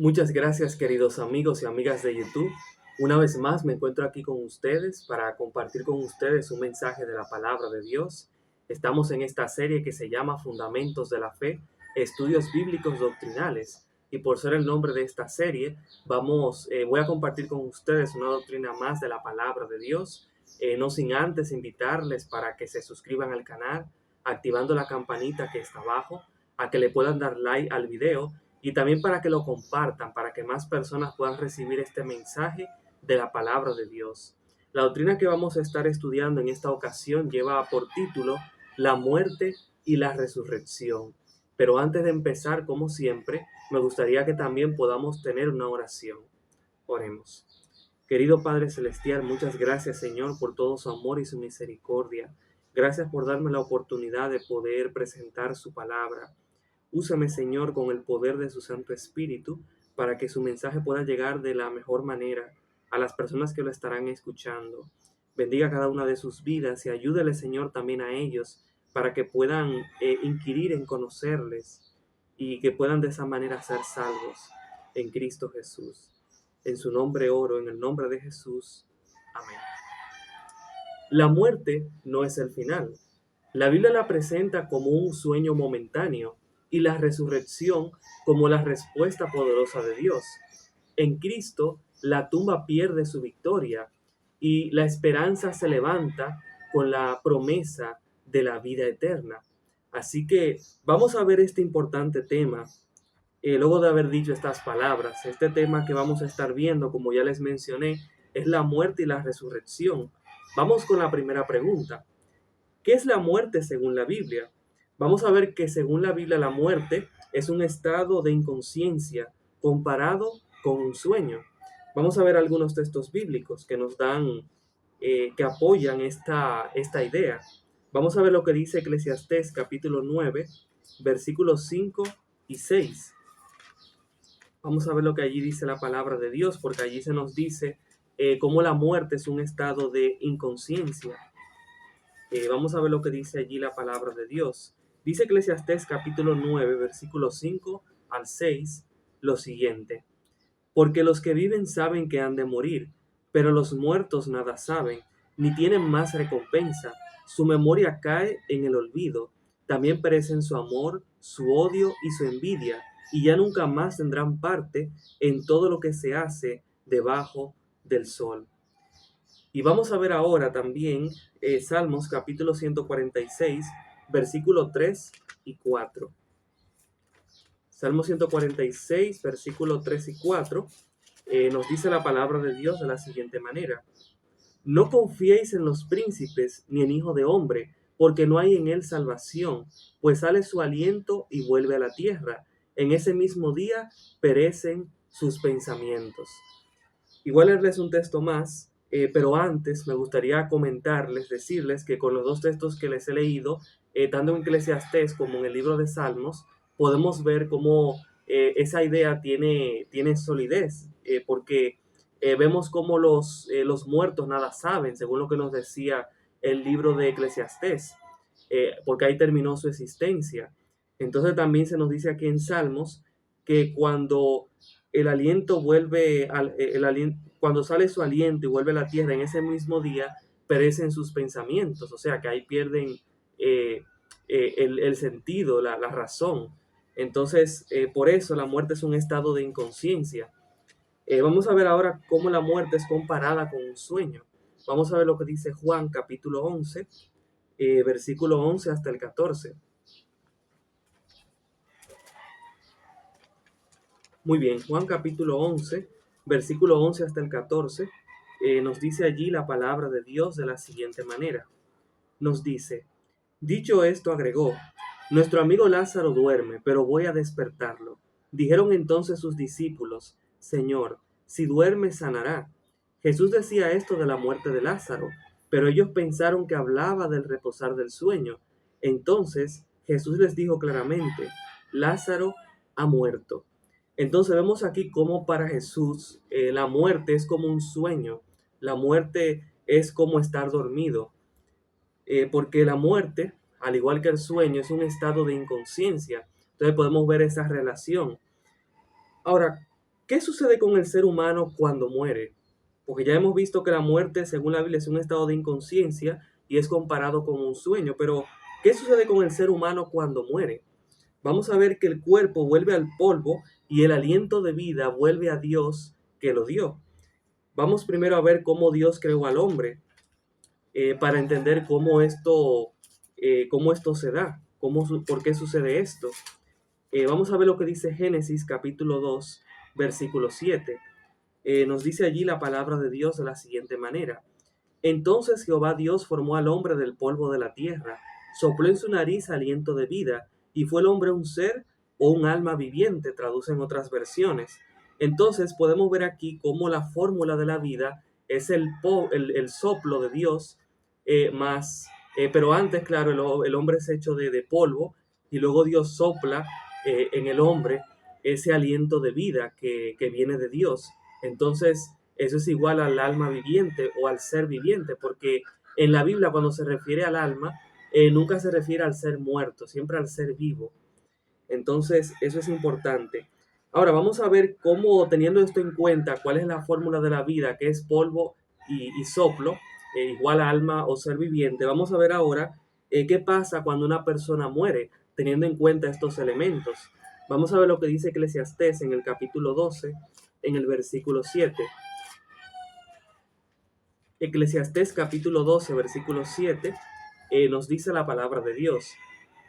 Muchas gracias, queridos amigos y amigas de YouTube. Una vez más me encuentro aquí con ustedes para compartir con ustedes un mensaje de la palabra de Dios. Estamos en esta serie que se llama Fundamentos de la Fe, Estudios Bíblicos Doctrinales. Y por ser el nombre de esta serie, voy a compartir con ustedes una doctrina más de la palabra de Dios. No sin antes invitarles para que se suscriban al canal, activando la campanita que está abajo, a que le puedan dar like al video y también para que lo compartan, para que más personas puedan recibir este mensaje de la palabra de Dios. La doctrina que vamos a estar estudiando en esta ocasión lleva por título La muerte y la resurrección. Pero antes de empezar, como siempre, me gustaría que también podamos tener una oración. Oremos. Querido Padre Celestial, muchas gracias, Señor, por todo su amor y su misericordia. Gracias por darme la oportunidad de poder presentar su palabra. Úsame, Señor, con el poder de su Santo Espíritu para que su mensaje pueda llegar de la mejor manera a las personas que lo estarán escuchando. Bendiga cada una de sus vidas y ayúdele, Señor, también a ellos para que puedan inquirir en conocerles y que puedan de esa manera ser salvos en Cristo Jesús. En su nombre oro, en el nombre de Jesús. Amén. La muerte no es el final. La Biblia la presenta como un sueño momentáneo y la resurrección como la respuesta poderosa de Dios. En Cristo, la tumba pierde su victoria y la esperanza se levanta con la promesa de la vida eterna. Así que vamos a ver este importante tema. Luego de haber dicho estas palabras, este tema que vamos a estar viendo, como ya les mencioné, es la muerte y la resurrección. Vamos con la primera pregunta. ¿Qué es la muerte según la Biblia? Vamos a ver que según la Biblia la muerte es un estado de inconsciencia comparado con un sueño. Vamos a ver algunos textos bíblicos que nos dan, que apoyan esta idea. Vamos a ver lo que dice Eclesiastés capítulo 9, versículos 5 y 6. Vamos a ver lo que allí dice la palabra de Dios, porque allí se nos dice cómo la muerte es un estado de inconsciencia. Vamos a ver lo que dice allí la palabra de Dios. Dice Eclesiastés capítulo 9, versículos 5 al 6, lo siguiente. Porque los que viven saben que han de morir, pero los muertos nada saben, ni tienen más recompensa. Su memoria cae en el olvido. También perecen su amor, su odio y su envidia, y ya nunca más tendrán parte en todo lo que se hace debajo del sol. Y vamos a ver ahora también Salmos capítulo 146, versículo 3 y 4. Salmo 146, versículo 3 y 4, nos dice la palabra de Dios de la siguiente manera. No confiéis en los príncipes ni en hijo de hombre, porque no hay en él salvación, pues sale su aliento y vuelve a la tierra. En ese mismo día perecen sus pensamientos. Igual leerles un texto más, pero antes me gustaría comentarles, decirles que con los dos textos que les he leído, tanto en Eclesiastés como en el libro de Salmos, podemos ver cómo esa idea tiene solidez, porque vemos cómo los muertos nada saben, según lo que nos decía el libro de Eclesiastés, porque ahí terminó su existencia. Entonces también se nos dice aquí en Salmos que cuando el aliento vuelve, cuando sale su aliento y vuelve a la tierra en ese mismo día, perecen sus pensamientos, o sea que ahí pierden el sentido, la razón. Entonces, por eso la muerte es un estado de inconsciencia. Vamos a ver ahora cómo la muerte es comparada con un sueño. Vamos a ver lo que dice Juan capítulo 11, versículo 11 hasta el 14. Muy bien, Juan capítulo 11, versículo 11 hasta el 14, nos dice allí la palabra de Dios de la siguiente manera. Nos dice, dicho esto agregó, nuestro amigo Lázaro duerme, pero voy a despertarlo. Dijeron entonces sus discípulos, Señor, si duerme sanará. Jesús decía esto de la muerte de Lázaro, pero ellos pensaron que hablaba del reposar del sueño. Entonces Jesús les dijo claramente, Lázaro ha muerto. Entonces vemos aquí cómo para Jesús la muerte es como un sueño, la muerte es como estar dormido, porque la muerte, al igual que el sueño, es un estado de inconsciencia. Entonces podemos ver esa relación. Ahora, ¿Qué sucede con el ser humano cuando muere? Porque ya hemos visto que la muerte, según la Biblia, es un estado de inconsciencia y es comparado con un sueño. Pero, ¿qué sucede con el ser humano cuando muere? Vamos a ver que el cuerpo vuelve al polvo y el aliento de vida vuelve a Dios que lo dio. Vamos primero a ver cómo Dios creó al hombre para entender cómo esto se da, por qué sucede esto. Vamos a ver lo que dice Génesis capítulo 2, versículo 7. Nos dice allí la palabra de Dios de la siguiente manera. Entonces Jehová Dios formó al hombre del polvo de la tierra, sopló en su nariz aliento de vida, y fue el hombre un ser o un alma viviente, traducen otras versiones. Entonces podemos ver aquí cómo la fórmula de la vida es el soplo de Dios, pero antes, claro, el hombre es hecho de polvo, y luego Dios sopla en el hombre ese aliento de vida que viene de Dios. Entonces, eso es igual al alma viviente o al ser viviente, porque en la Biblia cuando se refiere al alma, nunca se refiere al ser muerto, siempre al ser vivo. Entonces, eso es importante. Ahora, vamos a ver cómo, teniendo esto en cuenta, cuál es la fórmula de la vida, que es polvo y soplo, igual a alma o ser viviente. Vamos a ver ahora qué pasa cuando una persona muere, teniendo en cuenta estos elementos. Vamos a ver lo que dice Eclesiastés en el capítulo 12, en el versículo 7. Eclesiastés capítulo 12, versículo 7, nos dice la palabra de Dios.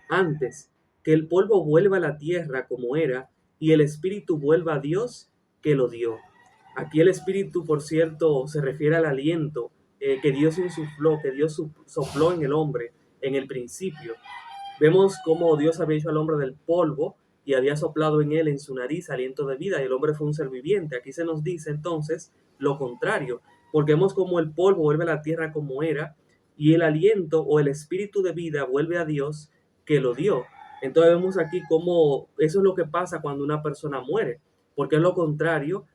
Antes que el polvo vuelva a la tierra como era, y el espíritu vuelva a Dios que lo dio. Aquí el espíritu, por cierto, se refiere al aliento que Dios insufló, que Dios sopló en el hombre en el principio. Vemos cómo Dios había hecho al hombre del polvo y había soplado en él, en su nariz, aliento de vida, y el hombre fue un ser viviente. Aquí se nos dice entonces lo contrario, porque vemos cómo el polvo vuelve a la tierra como era, y el aliento o el espíritu de vida vuelve a Dios que lo dio. Entonces vemos aquí cómo eso es lo que pasa cuando una persona muere, porque es lo contrario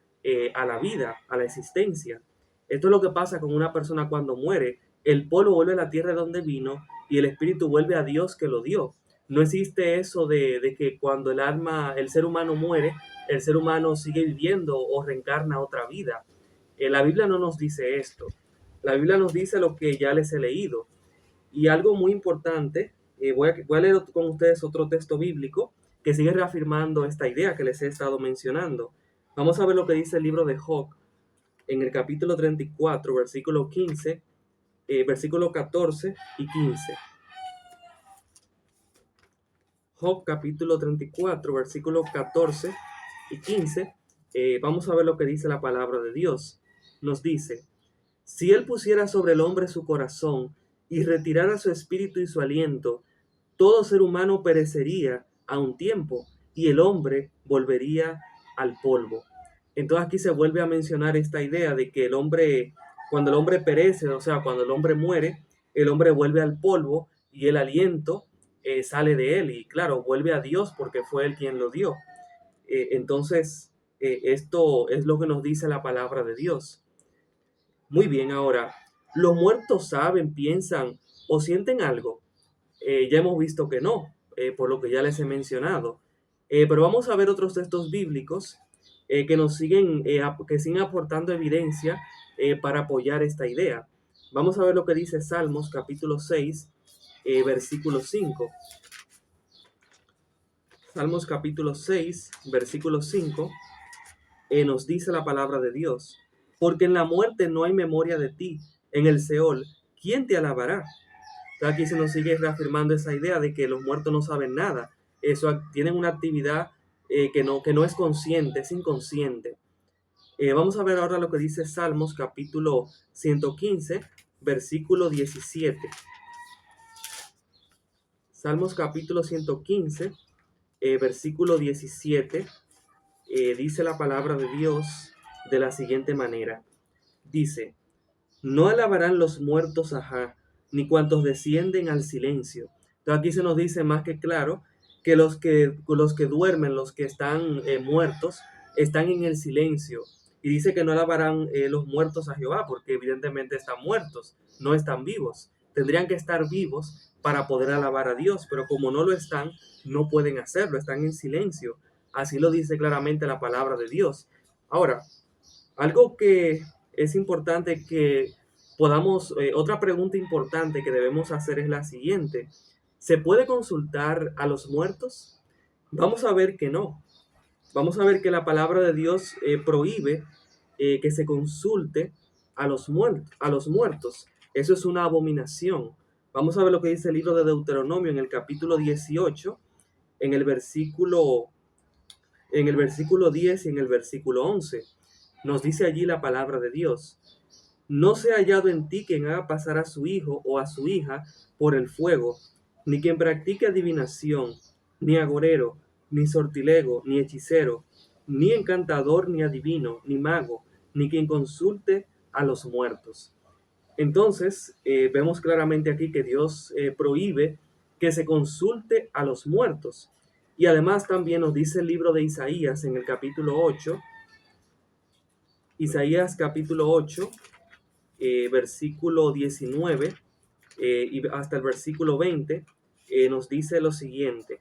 a la vida, a la existencia. Esto es lo que pasa con una persona cuando muere. El polvo vuelve a la tierra de donde vino y el espíritu vuelve a Dios que lo dio. No existe eso de que cuando el ser humano muere, el ser humano sigue viviendo o reencarna otra vida. La Biblia no nos dice esto. La Biblia nos dice lo que ya les he leído. Y algo muy importante, voy a leer con ustedes otro texto bíblico que sigue reafirmando esta idea que les he estado mencionando. Vamos a ver lo que dice el libro de Job en el capítulo 34, versículo 15, versículo 14 y 15. Job capítulo 34, versículo 14 y 15. Vamos a ver lo que dice la palabra de Dios. Nos dice, si él pusiera sobre el hombre su corazón y retirara su espíritu y su aliento, todo ser humano perecería a un tiempo y el hombre volvería al polvo. Entonces aquí se vuelve a mencionar esta idea de que cuando el hombre perece, o sea, cuando el hombre muere, el hombre vuelve al polvo y el aliento sale de él y claro, vuelve a Dios porque fue él quien lo dio. Entonces, esto es lo que nos dice la palabra de Dios. Muy bien, ahora, ¿los muertos saben, piensan o sienten algo? Ya hemos visto que no, por lo que ya les he mencionado. Pero vamos a ver otros textos bíblicos que siguen aportando evidencia para apoyar esta idea. Vamos a ver lo que dice Salmos capítulo 6, versículo 5. Salmos capítulo 6, versículo 5, nos dice la palabra de Dios. Porque en la muerte no hay memoria de ti, en el Seol, ¿quién te alabará? Aquí se nos sigue reafirmando esa idea de que los muertos no saben nada. Tienen una actividad que no es consciente, es inconsciente. Vamos a ver ahora lo que dice Salmos capítulo 115, versículo 17. Salmos capítulo 115, versículo 17, dice la palabra de Dios de la siguiente manera. Dice, no alabarán los muertos ajá, ni cuantos descienden al silencio. Entonces aquí se nos dice más que claro que los que duermen, los que están muertos, están en el silencio. Y dice que no alabarán los muertos a Jehová, porque evidentemente están muertos, no están vivos. Tendrían que estar vivos para poder alabar a Dios, pero como no lo están, no pueden hacerlo, están en silencio. Así lo dice claramente la palabra de Dios. Ahora, algo que es importante que podamos, otra pregunta importante que debemos hacer es la siguiente. ¿Se puede consultar a los muertos? Vamos a ver que no. Vamos a ver que la palabra de Dios prohíbe que se consulte a los muertos. Eso es una abominación. Vamos a ver lo que dice el libro de Deuteronomio en el capítulo 18, en el versículo, en el versículo 10 y en el versículo 11. Nos dice allí la palabra de Dios. No se ha hallado en ti quien haga pasar a su hijo o a su hija por el fuego, ni quien practique adivinación, ni agorero, ni sortilego, ni hechicero, ni encantador, ni adivino, ni mago, ni quien consulte a los muertos. Entonces, vemos claramente aquí que Dios prohíbe que se consulte a los muertos. Y además también nos dice el libro de Isaías en el capítulo 8, Isaías capítulo 8, versículo 19 y hasta el versículo 20, nos dice lo siguiente.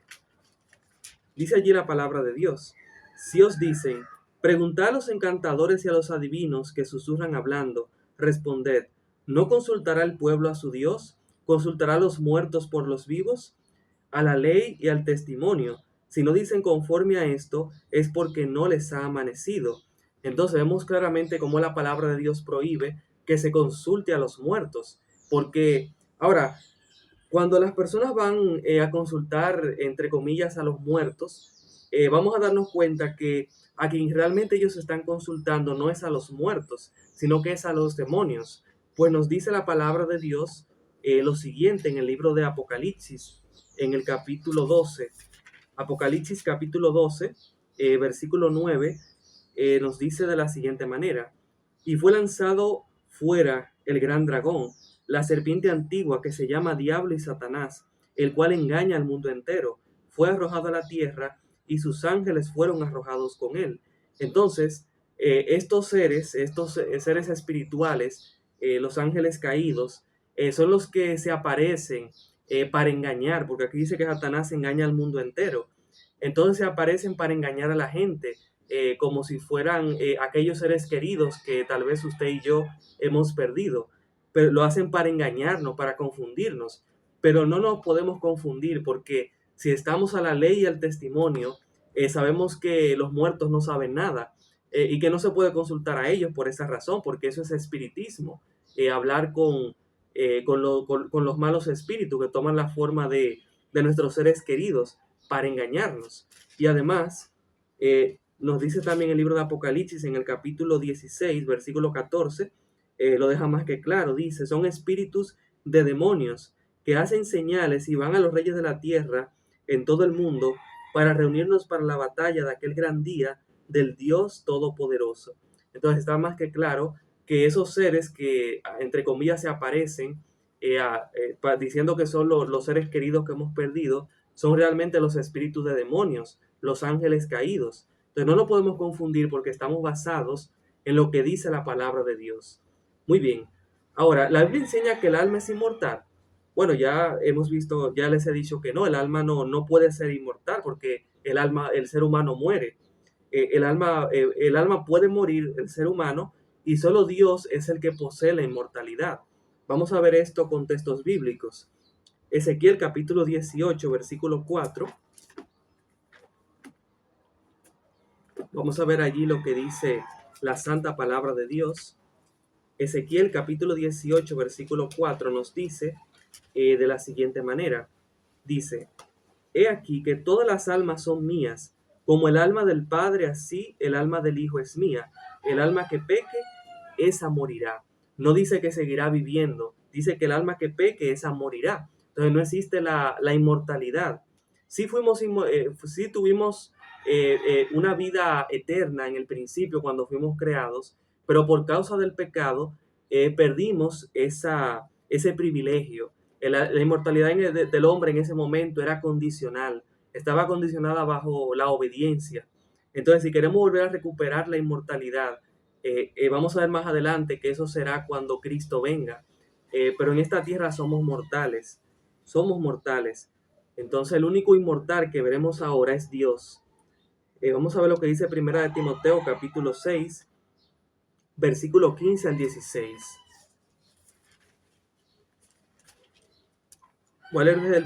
Dice allí la palabra de Dios. Si os dicen, preguntad a los encantadores y a los adivinos que susurran hablando, responded, ¿no consultará el pueblo a su Dios? ¿Consultará a los muertos por los vivos? A la ley y al testimonio. Si no dicen conforme a esto, es porque no les ha amanecido. Entonces vemos claramente cómo la palabra de Dios prohíbe que se consulte a los muertos. Porque ahora, cuando las personas van a consultar, entre comillas, a los muertos, vamos a darnos cuenta que a quien realmente ellos están consultando no es a los muertos, sino que es a los demonios. Pues nos dice la palabra de Dios lo siguiente en el libro de Apocalipsis, en el capítulo 12. Apocalipsis capítulo 12, versículo 9, nos dice de la siguiente manera: y fue lanzado fuera el gran dragón, la serpiente antigua que se llama Diablo y Satanás, el cual engaña al mundo entero. Fue arrojado a la tierra y sus ángeles fueron arrojados con él. Entonces, estos seres espirituales, los ángeles caídos, son los que se aparecen para engañar, porque aquí dice que Satanás engaña al mundo entero. Entonces se aparecen para engañar a la gente, como si fueran aquellos seres queridos que tal vez usted y yo hemos perdido, pero lo hacen para engañarnos, para confundirnos. Pero no nos podemos confundir porque si estamos a la ley y al testimonio, sabemos que los muertos no saben nada y que no se puede consultar a ellos por esa razón, porque eso es espiritismo, hablar con los malos espíritus que toman la forma de nuestros seres queridos para engañarnos. Y además, nos dice también el libro de Apocalipsis en el capítulo 16, versículo 14, lo deja más que claro, dice, son espíritus de demonios que hacen señales y van a los reyes de la tierra en todo el mundo para reunirnos para la batalla de aquel gran día del Dios Todopoderoso. Entonces está más que claro que esos seres que, entre comillas, se aparecen diciendo que son los seres queridos que hemos perdido, son realmente los espíritus de demonios, los ángeles caídos. Entonces no nos podemos confundir porque estamos basados en lo que dice la palabra de Dios. Muy bien. Ahora, la Biblia enseña que el alma es inmortal. Bueno, ya hemos visto, ya les he dicho que no, el alma no puede ser inmortal porque el ser humano muere. El alma puede morir, el ser humano, y solo Dios es el que posee la inmortalidad. Vamos a ver esto con textos bíblicos. Ezequiel capítulo 18, versículo 4. Vamos a ver allí lo que dice la santa palabra de Dios. Ezequiel capítulo 18, versículo 4 nos dice de la siguiente manera. Dice, he aquí que todas las almas son mías, como el alma del Padre, así el alma del Hijo es mía. El alma que peque, esa morirá. No dice que seguirá viviendo, dice que el alma que peque, esa morirá. Entonces no existe la inmortalidad. Sí, sí tuvimos una vida eterna en el principio cuando fuimos creados, pero por causa del pecado perdimos ese privilegio. La inmortalidad del hombre en ese momento era condicional, estaba condicionada bajo la obediencia. Entonces, si queremos volver a recuperar la inmortalidad, vamos a ver más adelante que eso será cuando Cristo venga. Pero en esta tierra somos mortales, somos mortales. Entonces, el único inmortal que veremos ahora es Dios. Vamos a ver lo que dice Primera de Timoteo, capítulo 6, versículo 15 al 16. Voy a leer desde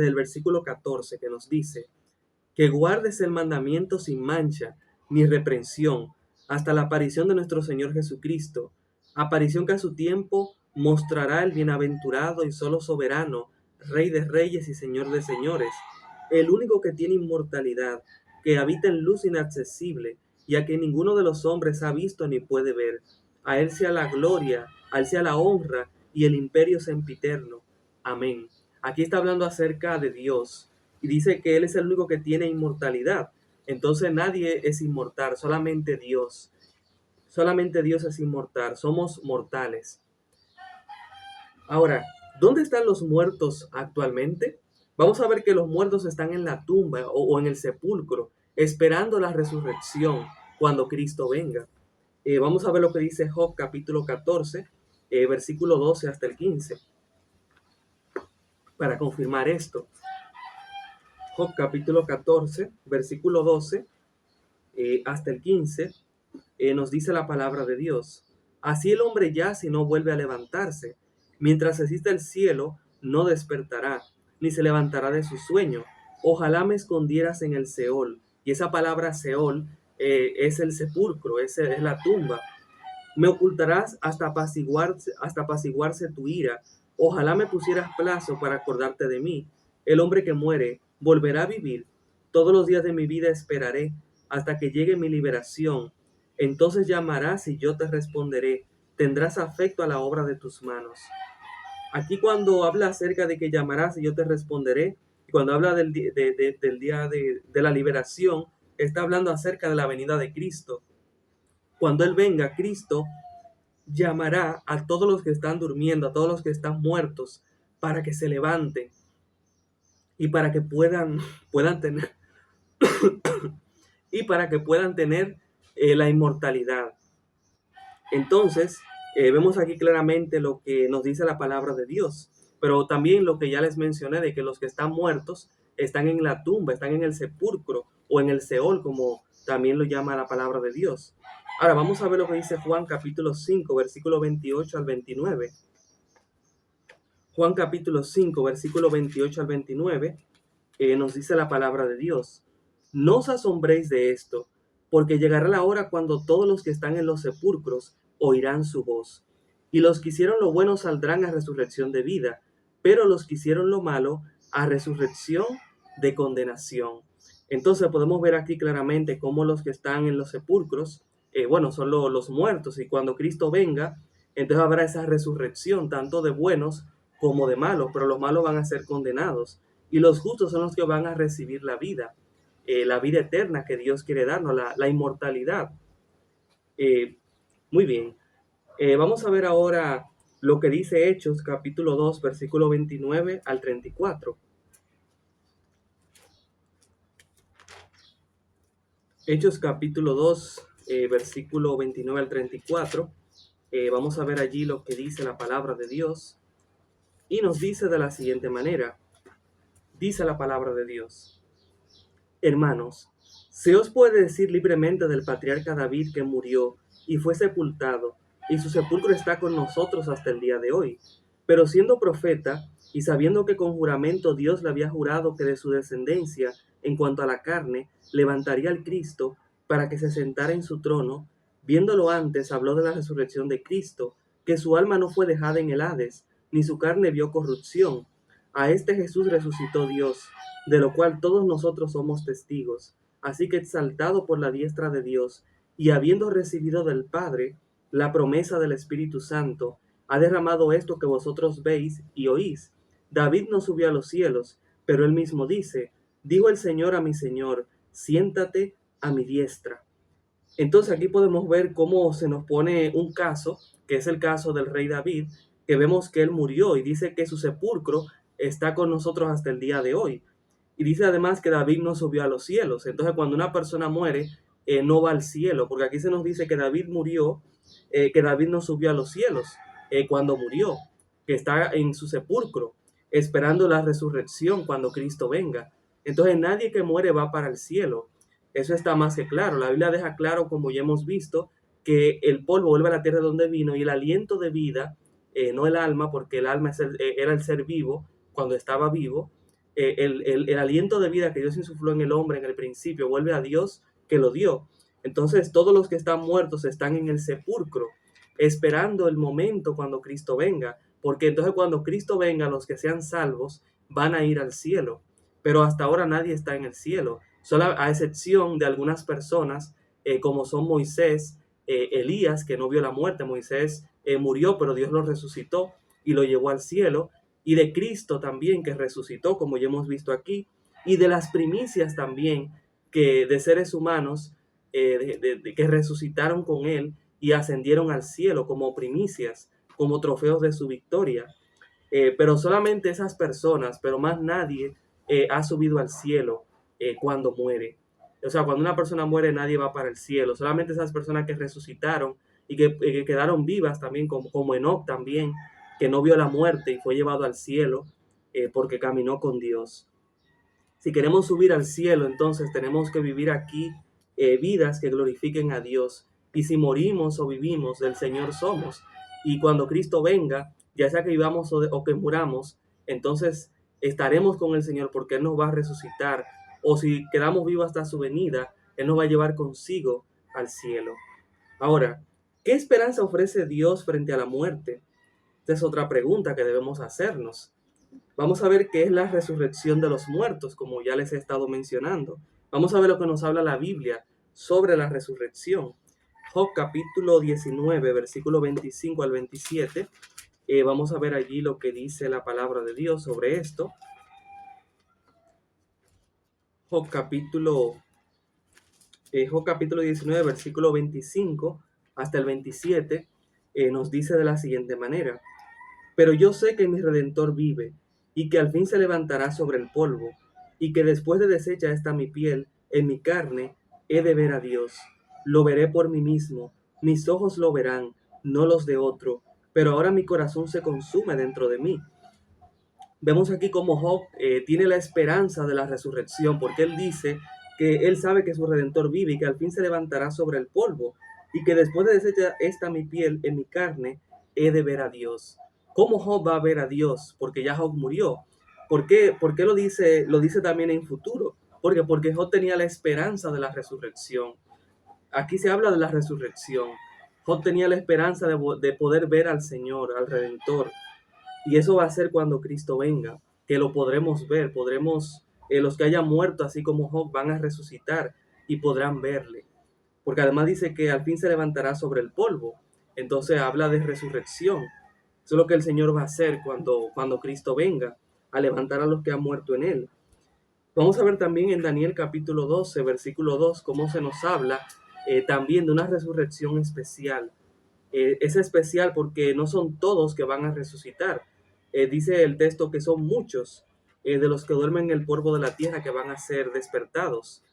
el versículo 14, que nos dice: que guardes el mandamiento sin mancha ni reprensión hasta la aparición de nuestro Señor Jesucristo, aparición que a su tiempo mostrará el bienaventurado y solo soberano, Rey de reyes y Señor de señores, el único que tiene inmortalidad, que habita en luz inaccesible y a que ninguno de los hombres ha visto ni puede ver. A Él sea la gloria, a Él sea la honra y el imperio sempiterno. Amén. Aquí está hablando acerca de Dios y dice que Él es el único que tiene inmortalidad. Entonces nadie es inmortal, solamente Dios. Solamente Dios es inmortal, somos mortales. Ahora, ¿dónde están los muertos actualmente? Vamos a ver que los muertos están en la tumba o en el sepulcro, esperando la resurrección cuando Cristo venga. Vamos a ver lo que dice Job capítulo 14, versículo 12 hasta el 15, para confirmar esto. Job capítulo 14, versículo 12 hasta el 15, nos dice la palabra de Dios. Así el hombre yace y no vuelve a levantarse. Mientras exista el cielo, no despertará, ni se levantará de su sueño. Ojalá me escondieras en el Seol. Y esa palabra Seol es el sepulcro, es la tumba. Me ocultarás hasta apaciguarse tu ira. Ojalá me pusieras plazo para acordarte de mí. El hombre que muere volverá a vivir. Todos los días de mi vida esperaré hasta que llegue mi liberación. Entonces llamarás y yo te responderé. Tendrás afecto a la obra de tus manos. Aquí cuando habla acerca de que llamarás y yo te responderé, y cuando habla del día de la liberación, está hablando acerca de la venida de Cristo. Cuando Él venga, Cristo llamará a todos los que están durmiendo, a todos los que están muertos, para que se levanten y para que puedan tener y para que puedan tener la inmortalidad. Entonces, vemos aquí claramente lo que nos dice la palabra de Dios, pero también lo que ya les mencioné de que los que están muertos están en la tumba, están en el sepulcro o en el Seol, como también lo llama la palabra de Dios. Ahora vamos a ver lo que dice Juan capítulo 5, versículo 28 al 29. Juan capítulo 5, versículo 28 al 29, nos dice la palabra de Dios. No os asombréis de esto, porque llegará la hora cuando todos los que están en los sepulcros oirán su voz. Y los que hicieron lo bueno saldrán a resurrección de vida, pero los que hicieron lo malo a resurrección de condenación. Entonces podemos ver aquí claramente cómo los que están en los sepulcros, son los muertos, y cuando Cristo venga, entonces habrá esa resurrección, tanto de buenos como de malos, pero los malos van a ser condenados, y los justos son los que van a recibir la vida eterna que Dios quiere darnos, la inmortalidad. Muy bien, vamos a ver ahora lo que dice Hechos capítulo 2, versículo 29 al 34. Hechos capítulo 2, versículo 29 al 34. Vamos a ver allí lo que dice la palabra de Dios. Y nos dice de la siguiente manera. Dice la palabra de Dios. Hermanos, se os puede decir libremente del patriarca David que murió y fue sepultado, y su sepulcro está con nosotros hasta el día de hoy. Pero siendo profeta, y sabiendo que con juramento Dios le había jurado que de su descendencia, en cuanto a la carne, levantaría al Cristo para que se sentara en su trono, viéndolo antes, habló de la resurrección de Cristo, que su alma no fue dejada en el Hades, ni su carne vio corrupción. A este Jesús resucitó Dios, de lo cual todos nosotros somos testigos. Así que exaltado por la diestra de Dios, y habiendo recibido del Padre la promesa del Espíritu Santo, ha derramado esto que vosotros veis y oís. David no subió a los cielos, pero él mismo dice, dijo el Señor a mi Señor, siéntate a mi diestra. Entonces aquí podemos ver cómo se nos pone un caso, que es el caso del rey David, que vemos que él murió y dice que su sepulcro está con nosotros hasta el día de hoy. Y dice además que David no subió a los cielos. Entonces cuando una persona muere, no va al cielo, porque aquí se nos dice que David murió, que David no subió a los cielos cuando murió, que está en su sepulcro, esperando la resurrección cuando Cristo venga. Entonces nadie que muere va para el cielo. Eso está más que claro. La Biblia deja claro, como ya hemos visto, que el polvo vuelve a la tierra de donde vino y el aliento de vida, no el alma, porque el alma era el ser vivo cuando estaba vivo, el aliento de vida que Dios insufló en el hombre en el principio vuelve a Dios que lo dio. Entonces todos los que están muertos están en el sepulcro, esperando el momento cuando Cristo venga, porque entonces cuando Cristo venga, los que sean salvos van a ir al cielo, pero hasta ahora nadie está en el cielo, solo a excepción de algunas personas, como son Moisés, Elías, que no vio la muerte. Moisés murió, pero Dios lo resucitó y lo llevó al cielo, y de Cristo también, que resucitó, como ya hemos visto aquí, y de las primicias también, que de seres humanos que resucitaron con él y ascendieron al cielo como primicias, como trofeos de su victoria. Pero solamente esas personas, pero más nadie ha subido al cielo cuando muere. O sea, cuando una persona muere, nadie va para el cielo. Solamente esas personas que resucitaron y que quedaron vivas también, como Enoc también, que no vio la muerte y fue llevado al cielo porque caminó con Dios. Si queremos subir al cielo, entonces tenemos que vivir aquí vidas que glorifiquen a Dios. Y si morimos o vivimos, del Señor somos. Y cuando Cristo venga, ya sea que vivamos o que muramos, entonces estaremos con el Señor, porque Él nos va a resucitar. O si quedamos vivos hasta su venida, Él nos va a llevar consigo al cielo. Ahora, ¿qué esperanza ofrece Dios frente a la muerte? Esta es otra pregunta que debemos hacernos. Vamos a ver qué es la resurrección de los muertos, como ya les he estado mencionando. Vamos a ver lo que nos habla la Biblia sobre la resurrección. Job capítulo 19, versículo 25 al 27. Vamos a ver allí lo que dice la palabra de Dios sobre esto. Job capítulo 19, versículo 25 hasta el 27, nos dice de la siguiente manera: pero yo sé que mi Redentor vive, y que al fin se levantará sobre el polvo, y que después de deshecha está mi piel, en mi carne he de ver a Dios. Lo veré por mí mismo, mis ojos lo verán, no los de otro, pero ahora mi corazón se consume dentro de mí. Vemos aquí cómo Job tiene la esperanza de la resurrección, porque él dice que él sabe que su Redentor vive y que al fin se levantará sobre el polvo, y que después de deshecha esta mi piel, en mi carne he de ver a Dios. ¿Cómo Job va a ver a Dios? Porque ya Job murió. ¿Por qué lo dice? Lo dice también en futuro. Porque Job tenía la esperanza de la resurrección. Aquí se habla de la resurrección. Job tenía la esperanza de poder ver al Señor, al Redentor. Y eso va a ser cuando Cristo venga, que lo podremos ver, los que hayan muerto, así como Job, van a resucitar y podrán verle. Porque además dice que al fin se levantará sobre el polvo. Entonces habla de resurrección. Eso es lo que el Señor va a hacer cuando Cristo venga, a levantar a los que han muerto en él. Vamos a ver también en Daniel capítulo 12, versículo 2, cómo se nos habla también de una resurrección especial. Es especial porque no son todos que van a resucitar. Dice el texto que son muchos de los que duermen en el polvo de la tierra que van a ser despertados.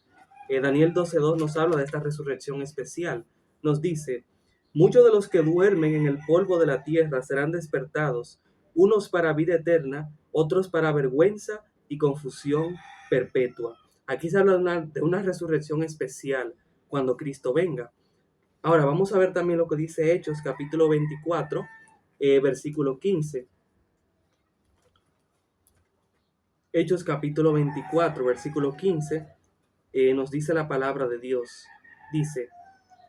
Daniel 12:2 nos habla de esta resurrección especial. Nos dice: muchos de los que duermen en el polvo de la tierra serán despertados, unos para vida eterna, otros para vergüenza y confusión perpetua. Aquí se habla de una resurrección especial cuando Cristo venga. Ahora vamos a ver también lo que dice Hechos capítulo 24, versículo 15. Hechos capítulo 24, versículo 15, nos dice la palabra de Dios. Dice: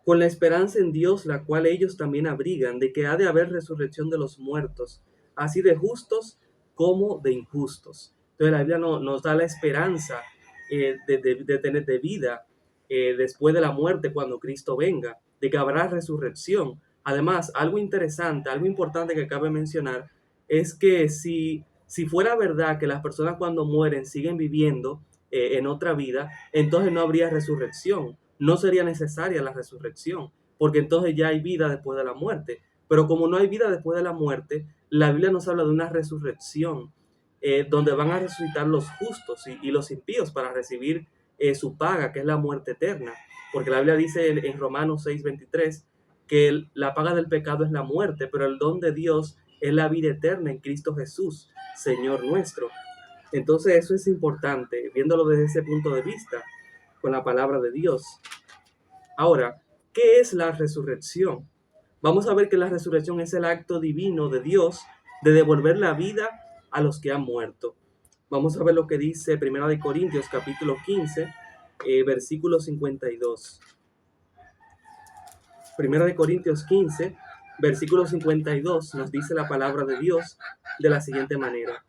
con la esperanza en Dios, la cual ellos también abrigan, de que ha de haber resurrección de los muertos, así de justos como de injustos. Entonces la Biblia nos da la esperanza de tener de vida después de la muerte cuando Cristo venga, de que habrá resurrección. Además, algo interesante, algo importante que cabe mencionar, es que si fuera verdad que las personas cuando mueren siguen viviendo en otra vida, entonces no habría resurrección. No sería necesaria la resurrección, porque entonces ya hay vida después de la muerte. Pero como no hay vida después de la muerte, la Biblia nos habla de una resurrección, donde van a resucitar los justos y los impíos para recibir su paga, que es la muerte eterna. Porque la Biblia dice en Romanos 6:23 que la paga del pecado es la muerte, pero el don de Dios es la vida eterna en Cristo Jesús, Señor nuestro. Entonces eso es importante, viéndolo desde ese punto de vista, con la palabra de Dios. Ahora, ¿qué es la resurrección? Vamos a ver que la resurrección es el acto divino de Dios de devolver la vida a los que han muerto. Vamos a ver lo que dice 1 Corintios capítulo 15, versículo 52. 1 Corintios 15, versículo 52 nos dice la palabra de Dios de la siguiente manera.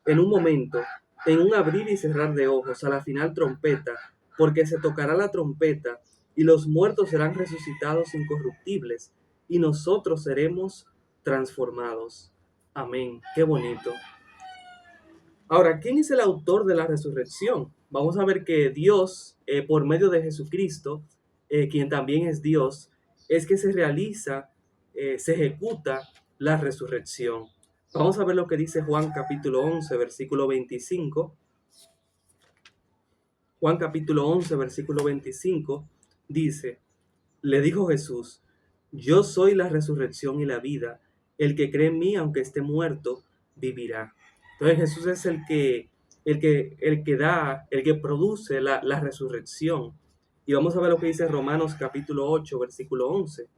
En un momento, en un abrir y cerrar de ojos, a la final trompeta, porque se tocará la trompeta, y los muertos serán resucitados incorruptibles, y nosotros seremos transformados. Amén. Qué bonito. Ahora, ¿quién es el autor de la resurrección? Vamos a ver que Dios, por medio de Jesucristo, quien también es Dios, es que se realiza, se ejecuta la resurrección. Vamos a ver lo que dice Juan capítulo 11, versículo 25. Juan capítulo 11, versículo 25 dice, le dijo Jesús, yo soy la resurrección y la vida. El que cree en mí, aunque esté muerto, vivirá. Entonces Jesús es el que produce la resurrección. Y vamos a ver lo que dice Romanos capítulo 8, versículo 11.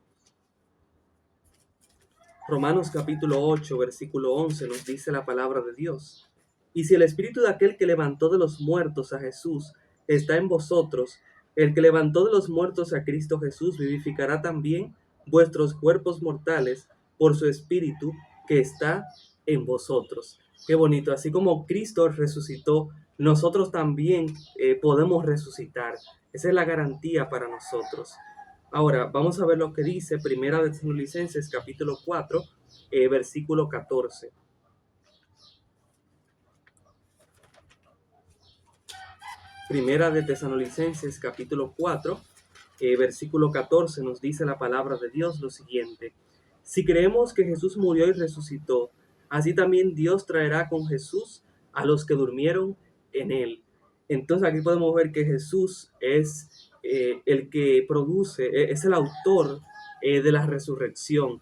Romanos capítulo 8, versículo 11 nos dice la palabra de Dios. Y si el espíritu de aquel que levantó de los muertos a Jesús está en vosotros, el que levantó de los muertos a Cristo Jesús vivificará también vuestros cuerpos mortales por su espíritu que está en vosotros. Qué bonito, así como Cristo resucitó, nosotros también podemos resucitar. Esa es la garantía para nosotros. Ahora, vamos a ver lo que dice Primera de Tesalonicenses capítulo 4, versículo 14. Primera de Tesalonicenses capítulo 4, versículo 14 nos dice la palabra de Dios lo siguiente. Si creemos que Jesús murió y resucitó, así también Dios traerá con Jesús a los que durmieron en él. Entonces aquí podemos ver que Jesús es el que produce, es el autor de la resurrección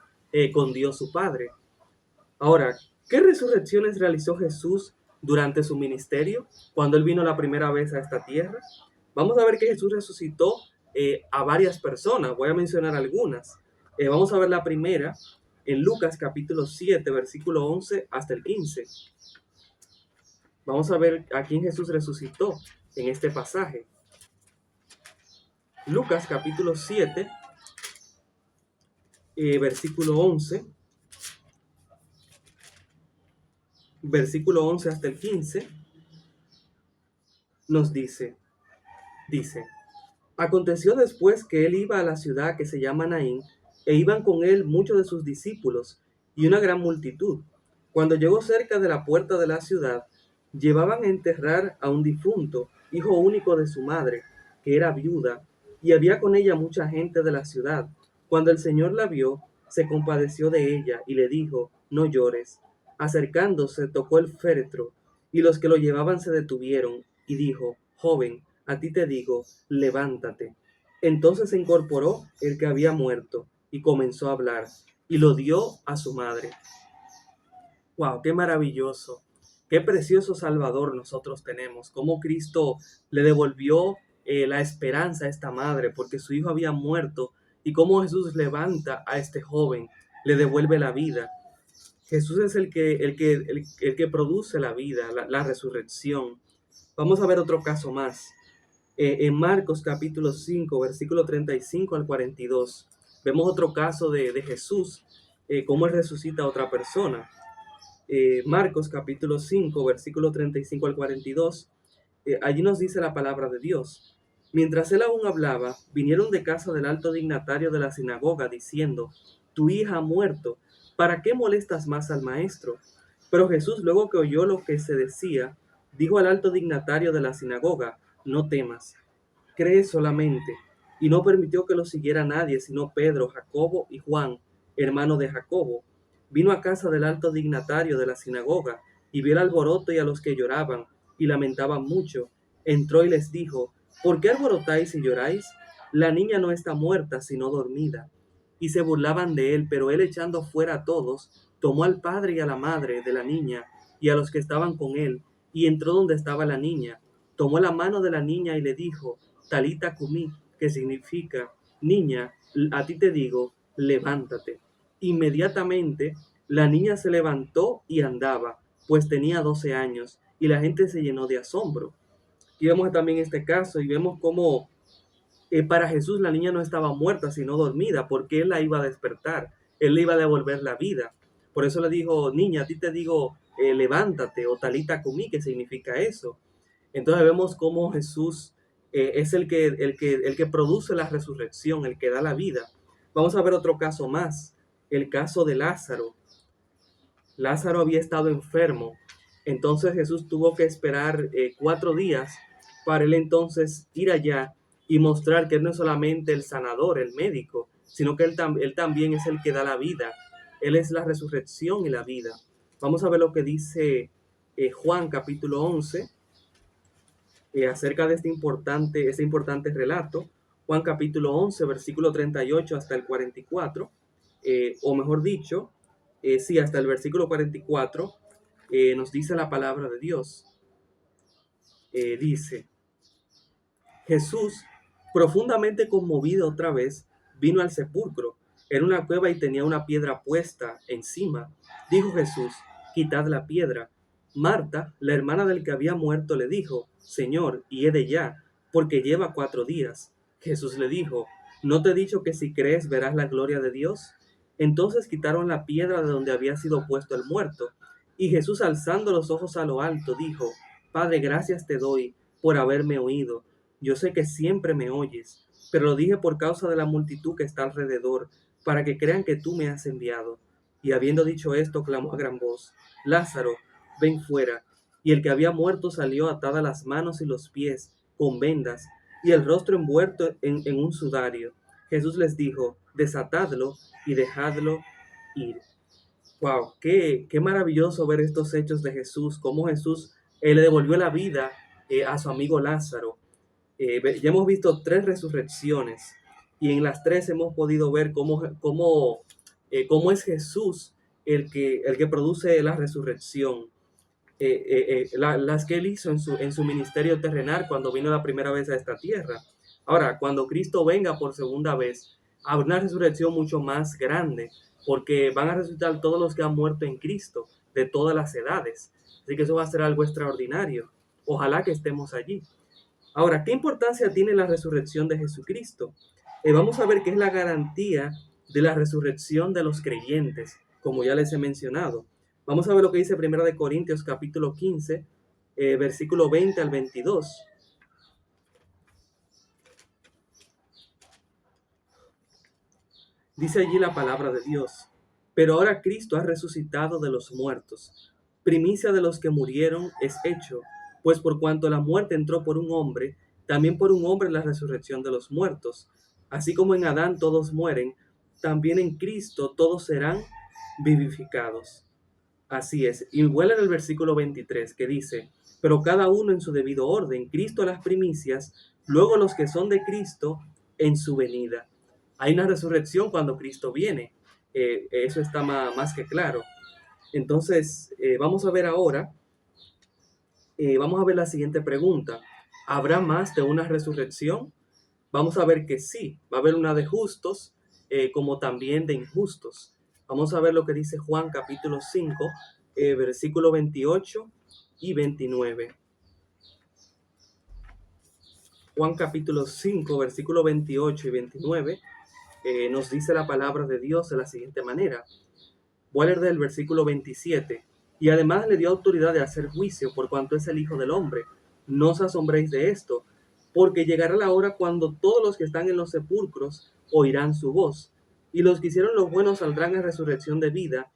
con Dios su Padre. Ahora, ¿qué resurrecciones realizó Jesús durante su ministerio cuando él vino la primera vez a esta tierra? Vamos a ver que Jesús resucitó a varias personas. Voy a mencionar algunas. Vamos a ver la primera en Lucas capítulo 7, versículo 11 hasta el 15. Vamos a ver a quién Jesús resucitó en este pasaje. Lucas capítulo 7, versículo 11. Versículo 11 hasta el 15 nos dice, aconteció después que él iba a la ciudad que se llama Naín, e iban con él muchos de sus discípulos y una gran multitud. Cuando llegó cerca de la puerta de la ciudad, llevaban a enterrar a un difunto, hijo único de su madre, que era viuda, y había con ella mucha gente de la ciudad. Cuando el Señor la vio, se compadeció de ella y le dijo, no llores. Acercándose, tocó el féretro, y los que lo llevaban se detuvieron, y dijo, joven, a ti te digo, levántate. Entonces se incorporó el que había muerto, y comenzó a hablar, y lo dio a su madre. ¡Wow! ¡Qué maravilloso! ¡Qué precioso Salvador nosotros tenemos! Cómo Cristo le devolvió la esperanza a esta madre, porque su hijo había muerto, y cómo Jesús levanta a este joven, le devuelve la vida. Jesús es el que produce la vida, la resurrección. Vamos a ver otro caso más. En Marcos capítulo 5, versículo 35 al 42, vemos otro caso de Jesús, cómo él resucita a otra persona. Marcos capítulo 5, versículo 35 al 42, allí nos dice la palabra de Dios. Mientras él aún hablaba, vinieron de casa del alto dignatario de la sinagoga, diciendo, tu hija ha muerto, ¿para qué molestas más al maestro? Pero Jesús, luego que oyó lo que se decía, dijo al alto dignatario de la sinagoga, no temas, cree solamente. Y no permitió que lo siguiera nadie, sino Pedro, Jacobo y Juan, hermano de Jacobo. Vino a casa del alto dignatario de la sinagoga, y vio el alboroto y a los que lloraban, y lamentaban mucho. Entró y les dijo, ¿por qué alborotáis y lloráis? La niña no está muerta, sino dormida. Y se burlaban de él, pero él echando fuera a todos, tomó al padre y a la madre de la niña, y a los que estaban con él, y entró donde estaba la niña. Tomó la mano de la niña y le dijo, Talita cumi, que significa, niña, a ti te digo, levántate. Inmediatamente la niña se levantó y andaba, pues tenía 12 años, y la gente se llenó de asombro. Y vemos también este caso y vemos cómo para Jesús la niña no estaba muerta, sino dormida, porque Él la iba a despertar, Él le iba a devolver la vida. Por eso le dijo, niña, a ti te digo, levántate, o talita cumi, que significa eso. Entonces vemos cómo Jesús es el que produce la resurrección, el que da la vida. Vamos a ver otro caso más, el caso de Lázaro. Lázaro había estado enfermo, entonces Jesús tuvo que esperar 4 días para él entonces ir allá y mostrar que él no es solamente el sanador, el médico, sino que él también es el que da la vida. Él es la resurrección y la vida. Vamos a ver lo que dice Juan capítulo 11 acerca de este importante relato. Juan capítulo 11, versículo 38 hasta el 44, o mejor dicho, sí, hasta el versículo 44, nos dice la palabra de Dios. Dice, Jesús, profundamente conmovido otra vez, vino al sepulcro. Era una cueva y tenía una piedra puesta encima. Dijo Jesús, quitad la piedra. Marta, la hermana del que había muerto, le dijo, Señor, hiede ya, porque lleva 4 días. Jesús le dijo, ¿no te he dicho que si crees verás la gloria de Dios? Entonces quitaron la piedra de donde había sido puesto el muerto. Y Jesús, alzando los ojos a lo alto, dijo, Padre, gracias te doy por haberme oído. Yo sé que siempre me oyes, pero lo dije por causa de la multitud que está alrededor, para que crean que tú me has enviado. Y habiendo dicho esto, clamó a gran voz, Lázaro, ven fuera. Y el que había muerto salió atadas las manos y los pies, con vendas, y el rostro envuelto en un sudario. Jesús les dijo, desatadlo y dejadlo ir. Wow, qué maravilloso ver estos hechos de Jesús, cómo Jesús le devolvió la vida a su amigo Lázaro. Ya hemos visto 3 resurrecciones y en las 3 hemos podido ver cómo es Jesús el que produce la resurrección. Las que él hizo en su ministerio terrenal cuando vino la primera vez a esta tierra. Ahora, cuando Cristo venga por segunda vez, habrá una resurrección mucho más grande, porque van a resucitar todos los que han muerto en Cristo, de todas las edades. Así que eso va a ser algo extraordinario. Ojalá que estemos allí. Ahora, ¿qué importancia tiene la resurrección de Jesucristo? Vamos a ver que es la garantía de la resurrección de los creyentes, como ya les he mencionado. Vamos a ver lo que dice 1 de Corintios capítulo 15, versículo 20 al 22. Dice allí la palabra de Dios. Pero ahora Cristo ha resucitado de los muertos. Primicia de los que murieron es hecho, pues por cuanto la muerte entró por un hombre, también por un hombre la resurrección de los muertos. Así como en Adán todos mueren, también en Cristo todos serán vivificados. Así es. Y vuela en el versículo 23 que dice, pero cada uno en su debido orden, Cristo las primicias, luego los que son de Cristo en su venida. Hay una resurrección cuando Cristo viene. Eso está más que claro. Entonces, vamos a ver ahora, vamos a ver la siguiente pregunta. ¿Habrá más de una resurrección? Vamos a ver que sí, va a haber una de justos como también de injustos. Vamos a ver lo que dice Juan capítulo 5, versículo 28 y 29. Juan capítulo 5, versículo 28 y 29 nos dice la palabra de Dios de la siguiente manera. Voy a leer del versículo 27. Y además le dio autoridad de hacer juicio por cuanto es el Hijo del Hombre. No os asombréis de esto, porque llegará la hora cuando todos los que están en los sepulcros oirán su voz. Y los que hicieron lo bueno saldrán a resurrección de vida,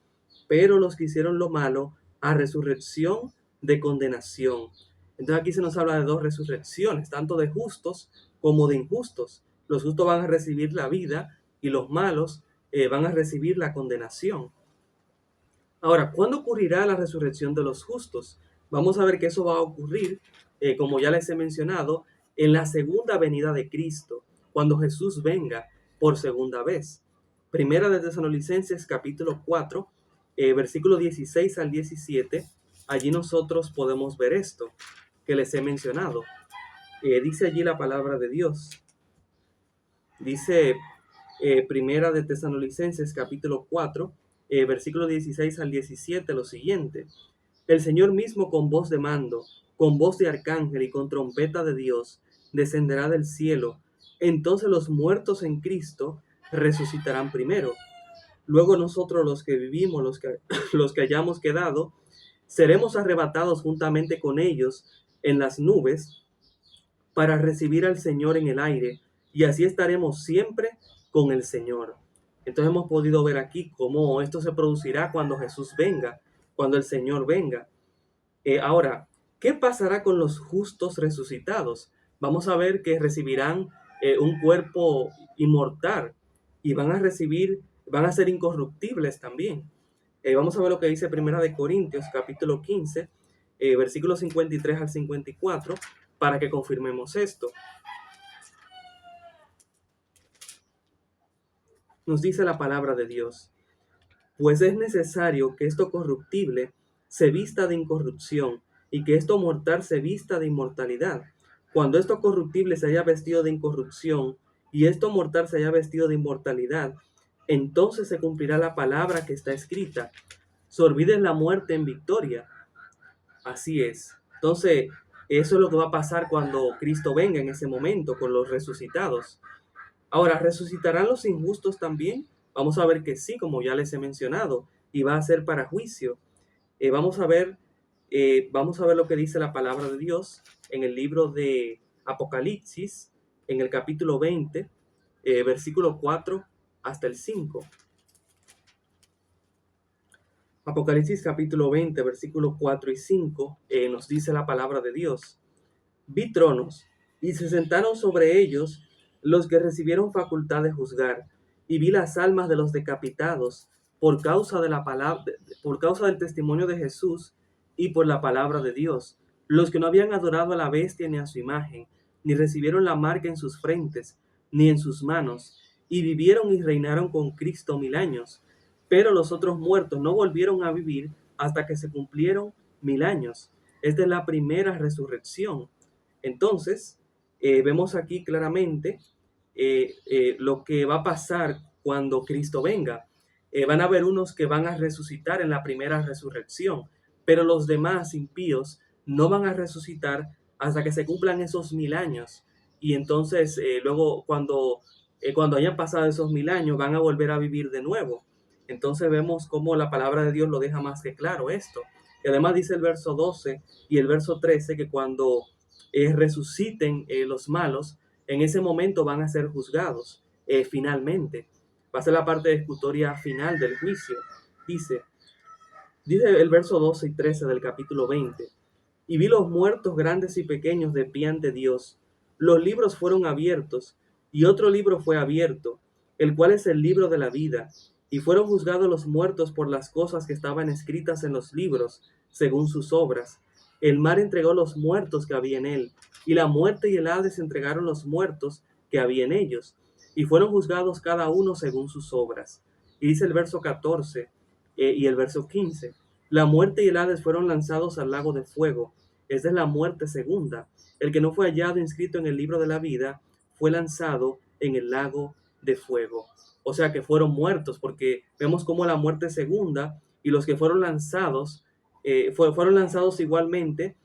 pero los que hicieron lo malo a resurrección de condenación. Entonces aquí se nos habla de 2 resurrecciones, tanto de justos como de injustos. Los justos van a recibir la vida y los malos van a recibir la condenación. Ahora, ¿cuándo ocurrirá la resurrección de los justos? Vamos a ver que eso va a ocurrir, como ya les he mencionado, en la segunda venida de Cristo, cuando Jesús venga por segunda vez. Primera de Tesalonicenses capítulo 4, versículo 16 al 17, allí nosotros podemos ver esto que les he mencionado. Dice allí la palabra de Dios. Dice Primera de Tesalonicenses capítulo 4, versículo 16 al 17, lo siguiente. El Señor mismo con voz de mando, con voz de arcángel y con trompeta de Dios, descenderá del cielo. Entonces los muertos en Cristo resucitarán primero. Luego nosotros los que vivimos, los que hayamos quedado, seremos arrebatados juntamente con ellos en las nubes para recibir al Señor en el aire, y así estaremos siempre con el Señor. Entonces hemos podido ver aquí cómo esto se producirá cuando Jesús venga, cuando el Señor venga. Ahora, ¿qué pasará con los justos resucitados? Vamos a ver que recibirán un cuerpo inmortal y van a ser incorruptibles también. Vamos a ver lo que dice Primera de Corintios, capítulo 15, versículos 53 al 54, para que confirmemos esto. Nos dice la palabra de Dios: pues es necesario que esto corruptible se vista de incorrupción y que esto mortal se vista de inmortalidad. Cuando esto corruptible se haya vestido de incorrupción y esto mortal se haya vestido de inmortalidad, entonces se cumplirá la palabra que está escrita: sorbides la muerte en victoria. Así es. Entonces, eso es lo que va a pasar cuando Cristo venga en ese momento con los resucitados. Ahora, ¿resucitarán los injustos también? Vamos a ver que sí, como ya les he mencionado, y va a ser para juicio. Vamos a ver lo que dice la palabra de Dios en el libro de Apocalipsis, en el capítulo 20, versículo 4 hasta el 5. Apocalipsis capítulo 20, versículos 4 y 5, nos dice la palabra de Dios. Vi tronos, y se sentaron sobre ellos los que recibieron facultad de juzgar, y vi las almas de los decapitados por causa de la palabra, por causa del testimonio de Jesús y por la palabra de Dios, los que no habían adorado a la bestia ni a su imagen, ni recibieron la marca en sus frentes, ni en sus manos, y vivieron y reinaron con Cristo 1000 años. Pero los otros muertos no volvieron a vivir hasta que se cumplieron 1000 años. Esta es la primera resurrección. Entonces, vemos aquí claramente lo que va a pasar cuando Cristo venga. Van a haber unos que van a resucitar en la primera resurrección, pero los demás impíos no van a resucitar hasta que se cumplan esos 1000 años. Y entonces, luego, cuando hayan pasado esos 1000 años, van a volver a vivir de nuevo. Entonces vemos cómo la palabra de Dios lo deja más que claro esto. Y además dice el verso 12 y el verso 13 que cuando resuciten los malos, en ese momento van a ser juzgados finalmente. Va a ser la parte de ejecutoria final del juicio. Dice el verso 12 y 13 del capítulo 20. Y vi los muertos grandes y pequeños de pie ante Dios. Los libros fueron abiertos, y otro libro fue abierto, el cual es el libro de la vida. Y fueron juzgados los muertos por las cosas que estaban escritas en los libros, según sus obras. El mar entregó los muertos que había en él, y la muerte y el Hades entregaron los muertos que había en ellos, y fueron juzgados cada uno según sus obras. Y dice el verso 14 y el verso 15, la muerte y el Hades fueron lanzados al lago de fuego. Esa es la muerte segunda. El que no fue hallado inscrito en el libro de la vida fue lanzado en el lago de fuego. O sea que fueron muertos, porque vemos como la muerte segunda y los que fueron lanzados fueron lanzados igualmente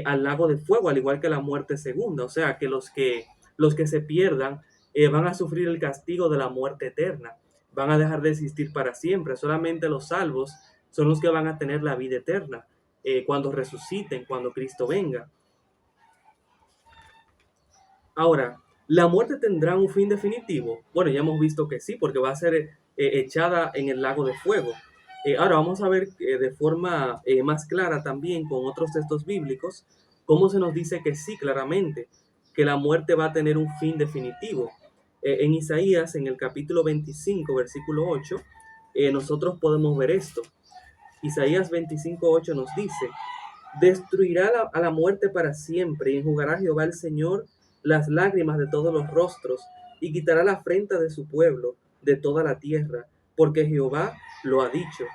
al lago de fuego, al igual que la muerte segunda. O sea que los que se pierdan van a sufrir el castigo de la muerte eterna, van a dejar de existir para siempre. Solamente los salvos son los que van a tener la vida eterna cuando resuciten, cuando Cristo venga. Ahora, ¿la muerte tendrá un fin definitivo? Bueno, ya hemos visto que sí, porque va a ser echada en el lago de fuego. Ahora vamos a ver de forma más clara también con otros textos bíblicos cómo se nos dice que sí, claramente, que la muerte va a tener un fin definitivo. En Isaías, en el capítulo 25, versículo 8, nosotros podemos ver esto. Isaías 25:8 nos dice: destruirá a la muerte para siempre, y enjugará Jehová el Señor las lágrimas de todos los rostros, y quitará la afrenta de su pueblo de toda la tierra, porque Jehová lo ha dicho.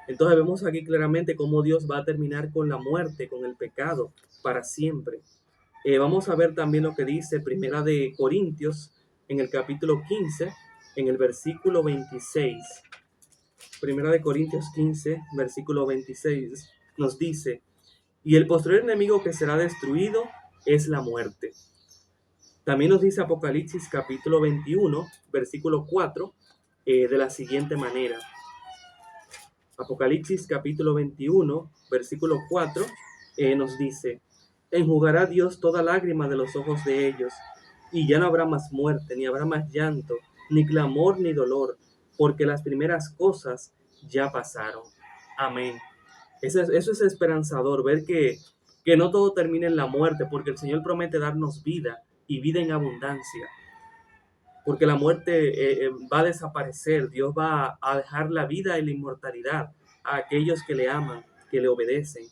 Entonces vemos aquí claramente cómo Dios va a terminar con la muerte, con el pecado, para siempre. Vamos a ver también lo que dice Primera de Corintios en el capítulo 15, en el versículo 26. Primera de Corintios 15, versículo 26, nos dice: y el posterior enemigo que será destruido es la muerte. También nos dice Apocalipsis capítulo 21, versículo 4, de la siguiente manera. Apocalipsis capítulo 21, versículo 4, nos dice: enjugará Dios toda lágrima de los ojos de ellos, y ya no habrá más muerte, ni habrá más llanto, ni clamor, ni dolor, porque las primeras cosas ya pasaron. Amén. Eso es esperanzador, ver que no todo termina en la muerte, porque el Señor promete darnos vida y vida en abundancia. Porque la muerte va a desaparecer. Dios va a dejar la vida y la inmortalidad a aquellos que le aman, que le obedecen.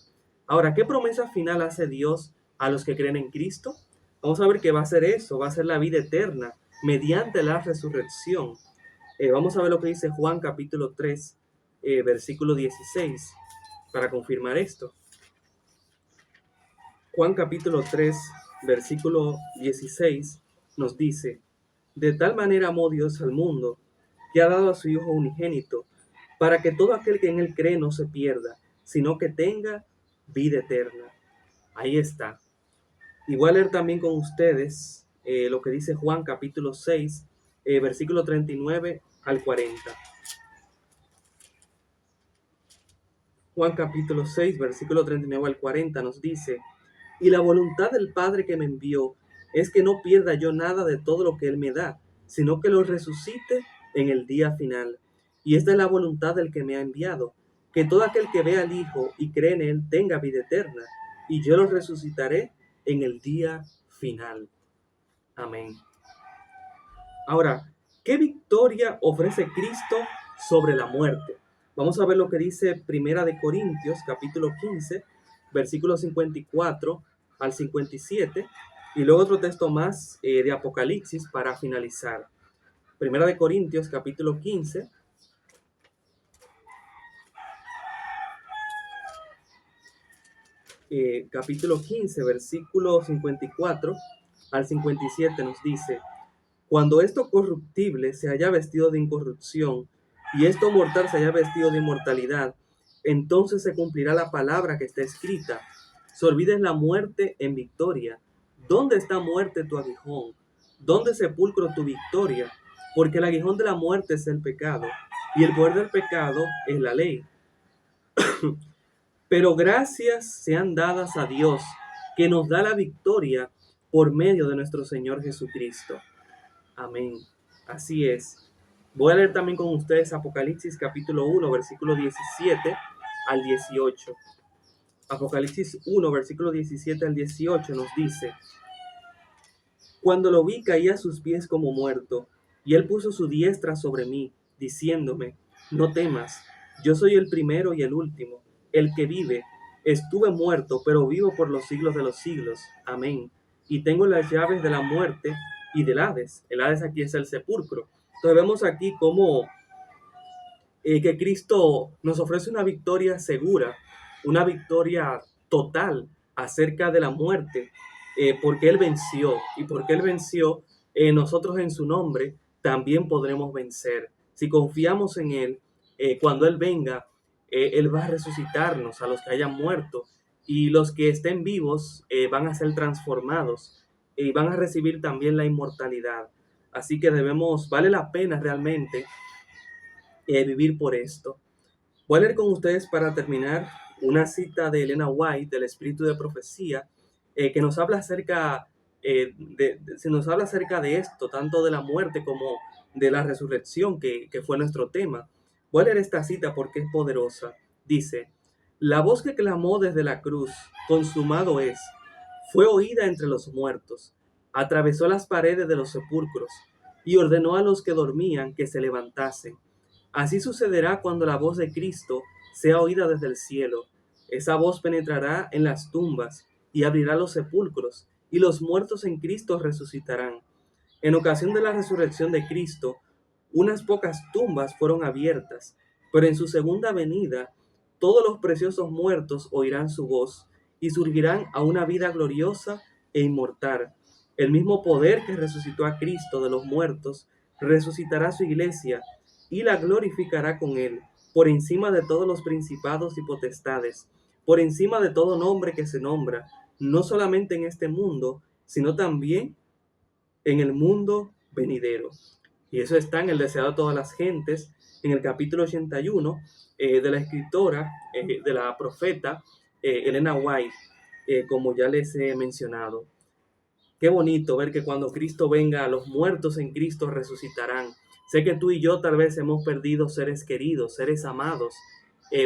Ahora, ¿qué promesa final hace Dios a los que creen en Cristo? Vamos a ver que va a ser eso, va a ser la vida eterna mediante la resurrección. Vamos a ver lo que dice Juan capítulo 3, versículo 16, para confirmar esto. Juan capítulo 3, versículo 16 nos dice: de tal manera amó Dios al mundo, que ha dado a su Hijo unigénito, para que todo aquel que en él cree no se pierda, sino que tenga vida eterna. Ahí está. Y voy a leer también con ustedes lo que dice Juan capítulo 6, versículo 39 al 40. Juan capítulo 6, versículo 39 al 40 nos dice: y la voluntad del Padre que me envió es que no pierda yo nada de todo lo que Él me da, sino que lo resucite en el día final. Y esta es la voluntad del que me ha enviado, que todo aquel que vea al Hijo y cree en Él tenga vida eterna, y yo lo resucitaré en el día final. Amén. Ahora, ¿qué victoria ofrece Cristo sobre la muerte? Vamos a ver lo que dice Primera de Corintios, capítulo 15, versículos 54 al 57, y luego otro texto más de Apocalipsis para finalizar. Primera de Corintios, capítulo 15, versículo 54 al 57 nos dice: cuando esto corruptible se haya vestido de incorrupción, y esto mortal se haya vestido de inmortalidad, entonces se cumplirá la palabra que está escrita: se olvide la muerte en victoria. ¿Dónde está muerte tu aguijón? ¿Dónde sepulcro tu victoria? Porque el aguijón de la muerte es el pecado, y el poder del pecado es la ley. Pero gracias sean dadas a Dios, que nos da la victoria por medio de nuestro Señor Jesucristo. Amén. Así es. Voy a leer también con ustedes Apocalipsis capítulo 1, versículo 17 al 18. Apocalipsis 1, versículo 17 al 18 nos dice: cuando lo vi caí a sus pies como muerto, y él puso su diestra sobre mí, diciéndome: no temas, yo soy el primero y el último, el que vive. Estuve muerto, pero vivo por los siglos de los siglos. Amén. Y tengo las llaves de la muerte y del Hades. El Hades aquí es el sepulcro. Entonces vemos aquí cómo que Cristo nos ofrece una victoria segura, una victoria total acerca de la muerte, porque Él venció, y porque Él venció, nosotros en su nombre también podremos vencer. Si confiamos en Él, cuando Él venga, Él va a resucitarnos a los que hayan muerto, y los que estén vivos van a ser transformados y van a recibir también la inmortalidad. Así que vale la pena realmente vivir por esto. Voy a leer con ustedes para terminar una cita de Elena White, del Espíritu de Profecía, que nos habla nos habla acerca de esto, tanto de la muerte como de la resurrección, que fue nuestro tema. Voy a leer esta cita porque es poderosa. Dice: la voz que clamó desde la cruz, consumado es, fue oída entre los muertos, atravesó las paredes de los sepulcros y ordenó a los que dormían que se levantasen. Así sucederá cuando la voz de Cristo sea oída desde el cielo. Esa voz penetrará en las tumbas y abrirá los sepulcros, y los muertos en Cristo resucitarán. En ocasión de la resurrección de Cristo, unas pocas tumbas fueron abiertas, pero en su segunda venida todos los preciosos muertos oirán su voz y surgirán a una vida gloriosa e inmortal. El mismo poder que resucitó a Cristo de los muertos resucitará a su iglesia y la glorificará con él, por encima de todos los principados y potestades, por encima de todo nombre que se nombra, no solamente en este mundo, sino también en el mundo venidero. Y eso está en el deseado de todas las gentes, en el capítulo 81 de la escritora, de la profeta Elena White, como ya les he mencionado. Qué bonito ver que cuando Cristo venga, los muertos en Cristo resucitarán. Sé que tú y yo tal vez hemos perdido seres queridos, seres amados,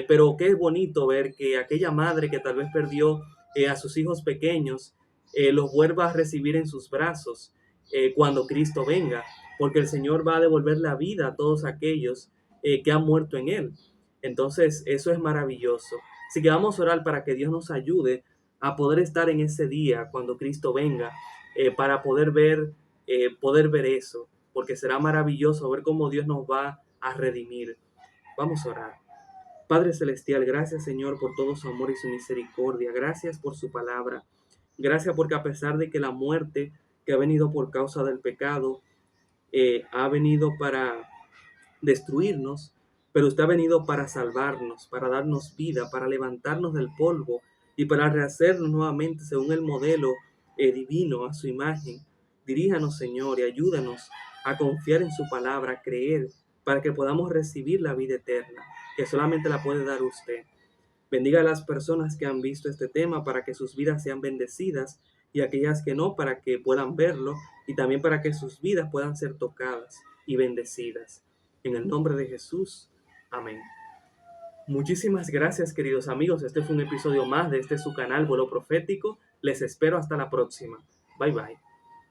pero qué bonito ver que aquella madre que tal vez perdió a sus hijos pequeños, los vuelva a recibir en sus brazos cuando Cristo venga, porque el Señor va a devolver la vida a todos aquellos que han muerto en Él. Entonces, eso es maravilloso. Así que vamos a orar para que Dios nos ayude a poder estar en ese día cuando Cristo venga, para poder ver eso, porque será maravilloso ver cómo Dios nos va a redimir. Vamos a orar. Padre Celestial, gracias Señor por todo su amor y su misericordia. Gracias por su palabra. Gracias porque a pesar de que la muerte que ha venido por causa del pecado ha venido para destruirnos, pero usted ha venido para salvarnos, para darnos vida, para levantarnos del polvo y para rehacernos nuevamente según el modelo divino, a su imagen. Diríjanos, Señor, y ayúdanos a confiar en su palabra, a creer, para que podamos recibir la vida eterna, que solamente la puede dar usted. Bendiga a las personas que han visto este tema para que sus vidas sean bendecidas y aquellas que no, para que puedan verlo y también para que sus vidas puedan ser tocadas y bendecidas. En el nombre de Jesús. Amén. Muchísimas gracias, queridos amigos. Este fue un episodio más de su canal Vuelo Profético. Les espero hasta la próxima. Bye bye.